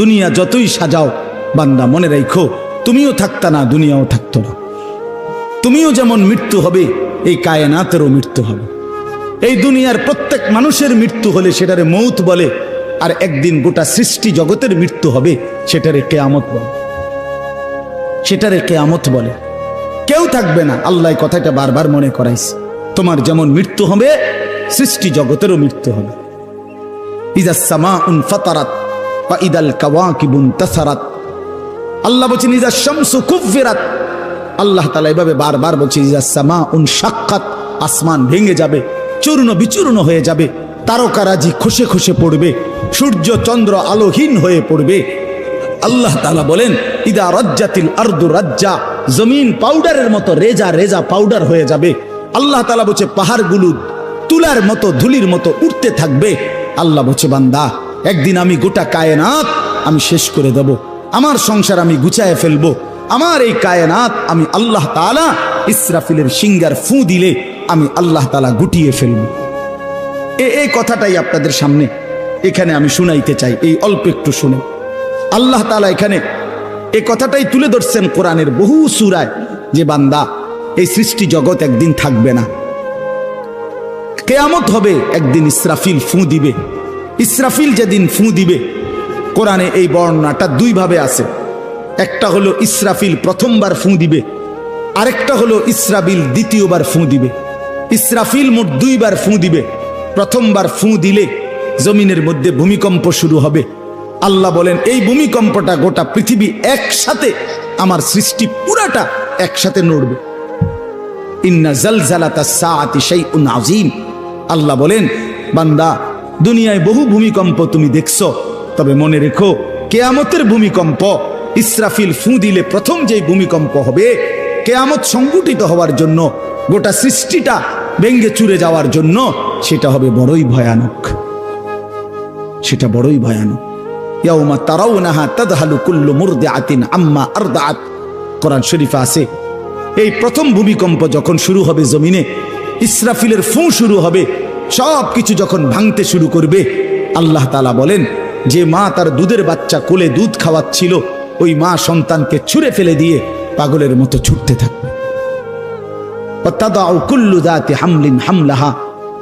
দুনিয়া যতই সাজাও বান্দা মনে রাখো তুমিও থাকতা না, দুনিয়াও থাকতো না। তুমিও যেমন মৃত্যু হবে, এই কায়নাতেরও মৃত্যু হবে। এই দুনিয়ার প্রত্যেক মানুষের মৃত্যু হলে সেটারে মৌত বলে, আর একদিন গোটা সৃষ্টি জগতের মৃত্যু হবে সেটারে কিয়ামত বলে। সেটারে কিয়ামত বলে। কেউ থাকবে না, আল্লাহ কথাটা বারবার মনে করাইছে। তোমার যেমন মৃত্যু হবে, সৃষ্টি জগতেরও মৃত্যু হবে। ইযাস সামাউন ফাতারাত ওয়া ইদাল কাওয়াকিবুন তাসারাত। আল্লাহ বলেছেন ইযাস শামসু কুফিরাত। আল্লাহ তাআলা এভাবে বারবার বলছে ইযাস সামাউন শাক্কাত, আসমান ভেঙে যাবে, চূর্ণ বিচূর্ণ হয়ে যাবে, তারকারাজি খসে খসে পড়বে, সূর্য চন্দ্র আলোহীন হয়ে পড়বে। আল্লাহ তাআলা বলেন ইদা রাজ্জাতিল আরদু রাজ্জা, জমিন পাউডারের মতো রেজা রেজা পাউডার হয়ে যাবে। আল্লাহ তাআলা বলছে পাহাড়গুলো তুলার মতো ধুলির মতো উঠতে থাকবে। আল্লাহ বলছে বান্দা একদিন আমি গোটা কায়নাত আমি শেষ করে দেব, আমার সংসার আমি গুছায় ফেলবো, আমার এই কায়নাত আমি আল্লাহ তাআলা ইসরাফিলের সিঙ্গার ফু দিলে আমি আল্লাহ তাআলা গুটিয়ে ফেলবো। এই কথাটাই আপনাদের সামনে এখানে আমি শুনাইতে চাই, এই অল্প একটু শুনে। আল্লাহ তাআলা এখানে এই কথাটাই তুলে ধরছেন কোরআনের বহু সূরায়, যে বান্দা এই সৃষ্টি জগৎ একদিন থাকবে না, কিয়ামত হবে, একদিন ইসরাফিল ফু দিবে। ইসরাফিল যেদিন ফু দিবে, কোরআনে এই বর্ণনাটা দুই ভাবে আছে। একটা হলো ইসরাফিল প্রথমবার ফু দিবে, আরেকটা হলো ইসরাফিল দ্বিতীয়বার ফু দিবে। ইসরাফিল মোট দুইবার ফু দিবে। প্রথমবার ফু দিলে জমিনের মধ্যে ভূমিকম্প শুরু হবে। আল্লাহ বলেন এই ভূমিকম্পটা গোটা পৃথিবী একসাথে, আমার সৃষ্টি পুরাটা একসাথে নড়বে। ইন্না জালজালাতাস সাআতি শাইউন আযীম। আল্লাহ বলেন বান্দা দুনিয়ায় বহু ভূমিকম্প তুমি দেখছো, তবে মনে রেখো কিয়ামতের ভূমিকম্প, ইসরাফিল ফু দিলে প্রথম যে ভূমিকম্প হবে, কিয়ামত সংঘটিত হওয়ার জন্য, গোটা সৃষ্টিটা ভেঙে চুরে যাওয়ার জন্য, সেটা হবে বড়ই ভয়ানক। সেটা বড়ই ভয়ানক। ইয়াউমা তারাউনাহা তাযহালু কুল্লু মুরদিআতিন আম্মা আরদাআত। কোরআন শরীফে আছে এই প্রথম ভূমিকম্প যখন শুরু হবে জমিনে, ইসরাফিলের ফু শুরু হবে, সব কিছু যখন ভাঙতে শুরু করবে, আল্লাহ তাআলা বলেন যে মা তার দুধের বাচ্চা কোলে দুধ খাওয়াচ্ছিল, ওই মা সন্তানকে ছুঁড়ে ফেলে দিয়ে পাগলের মতো ছুটতে থাকবে। ওয়াতাদাউ কুল্লু যাতি হামলিন হামলাহা,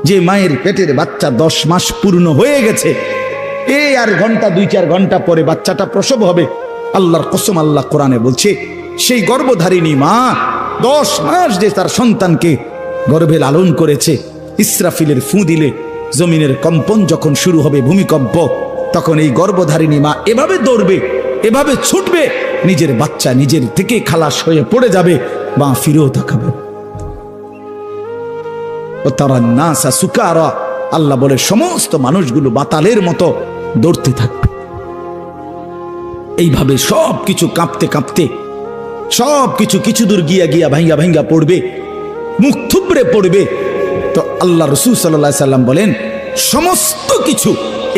যে মায়ের পেটের বাচ্চা 10 মাস পূর্ণ হয়ে গেছে, এই আর ঘন্টা 2-4 ঘন্টা পরে বাচ্চাটা প্রসব হবে। আল্লাহর কসম, আল্লাহ কোরআনে বলছে সেই গর্ভধারিণী মা 10 মাস যে তার সন্তানকে গর্ভে লালন করেছে, ইসরাফিলের ফু দিলে জমিনের কম্পন যখন শুরু হবে, ভূমিকম্প, তখন এই গর্ভধারিণী মা এভাবে দৌড়বে, এভাবে ছুটবে, নিজের বাচ্চা নিজের থেকে খালাস হয়ে পড়ে যাবে, মা ফিরেও তাকাবে। ও তারা নাসা সুকারা, আল্লাহ বলে সমস্ত মানুষগুলো বাতালের মতো দৌড়তে থাকবে। এইভাবে সব কিছু কাঁপতে কাঁপতে সব কিছু কিছু দূর গিয়া গিয়া ভাঙ্গা ভাঙ্গা পড়বে, মুখ থুবড়ে পড়বে। তো আল্লাহ রাসূল সাল্লাল্লাহু আলাইহি সাল্লাম বলেন সমস্ত কিছু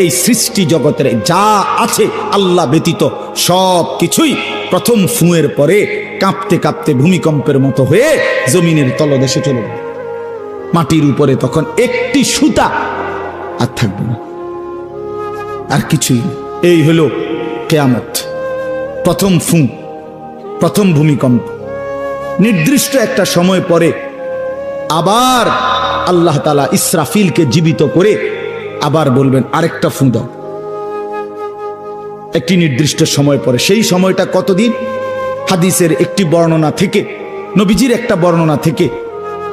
এই সৃষ্টি জগতের যা আছে আল্লাহ ব্যতীত সব কিছুই প্রথম ফুঁয়ের পরে কাঁপতে কাঁপতে ভূমিকম্পের মতো হয়ে জমিনের তলদেশে চলে যাবে। মাটির উপরে তখন একটি সুতা আর থাকবে না, আর কিছুই না। এই হলো কিয়ামত, প্রথম ফু, প্রথম ভূমিকম্প। নির্দিষ্ট একটা সময় পরে আবার আল্লাহ তাআলা ইসরাফিলকে জীবিত করে আবার বলবেন আরেকটা ফু দাও, একটি নির্দিষ্ট সময় পরে। সেই সময়টা কতদিন? হাদিসের একটি বর্ণনা থেকে, নবীজির একটা বর্ণনা থেকে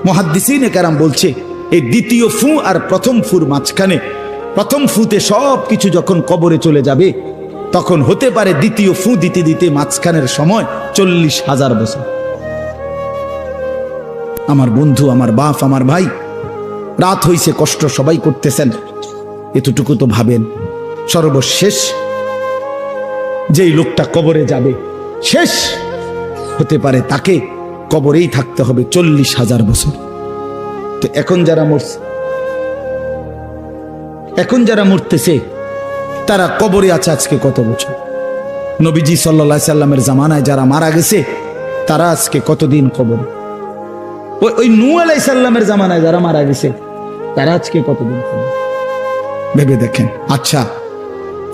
মুহাদ্দিসিনে কেরাম বলছে এই দ্বিতীয় ফু আর প্রথম ফুর মাঝখানে, প্রথম ফুতে সব কিছু যখন কবরে চলে যাবে, তখন হতে পারে দ্বিতীয় ফু দিতে দিতে মাঝখানের সময় 40,000 বছর। আমার বন্ধু, আমার বাপ, আমার ভাই, রাত হইছে, কষ্ট সবাই করতেছেন, এতটুকু তো ভাবেন সর্বশেষ যেই লোকটা কবরে যাবে, শেষ হতে পারে তাকে কবরেই থাকতে হবে 40,000 বছর। তো এখন যারা মরতেছে তারা কবরে আছে আজকে কত বছর? নবীজি সাল্লাল্লাহু আলাইহি সাল্লামের জামানায় যারা মারা গেছে তারা আজকে কতদিন কবরে? ওই নূহ আলাইহিস সালামের জামানায় যারা মারা গেছে তারা আজকে কতদিন কবরে? ভেবে দেখেন। আচ্ছা,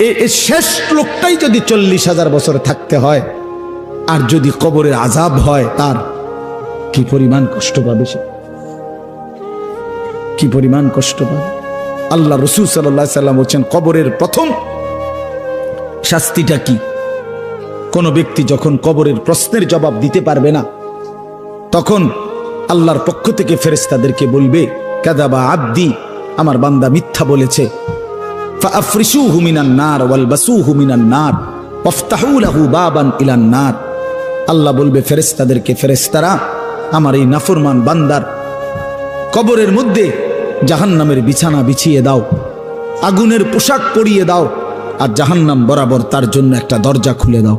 এই শেষ লোকটাই যদি 40,000 বছর থাকতে হয়, আর যদি কবরের আযাব হয়, তার কি পরিমাণ কষ্ট পাবে সে, কি পরিমাণ কষ্ট পাবে। আল্লাহ রাসূল সাল্লাল্লাহু আলাইহি সাল্লাম বলেন, কবরের প্রথম শাস্তিটা কি? কোন ব্যক্তি যখন কবরের প্রশ্নের জবাব দিতে পারবে না, তখন আল্লাহর পক্ষ থেকে ফেরেশতাদেরকে বলবে, কাযাবা আবদি, আমার বান্দা মিথ্যা বলেছে। ফাআফরিশুহু মিনান নার ওয়ালবাসুহু মিনান নার ওয়াফতাহু লাহু বাবান ইলান নার। আল্লাহ বলবে ফেরেশতাদেরকে, ফেরেশতারা আমার এই নাফরমান বান্দার কবরের মধ্যে জাহান্নামের বিছানা বিছিয়ে দাও, আগুনের পোশাক পরিয়ে দাও, আর জাহান্নাম বরাবর তার জন্য একটা দরজা খুলে দাও।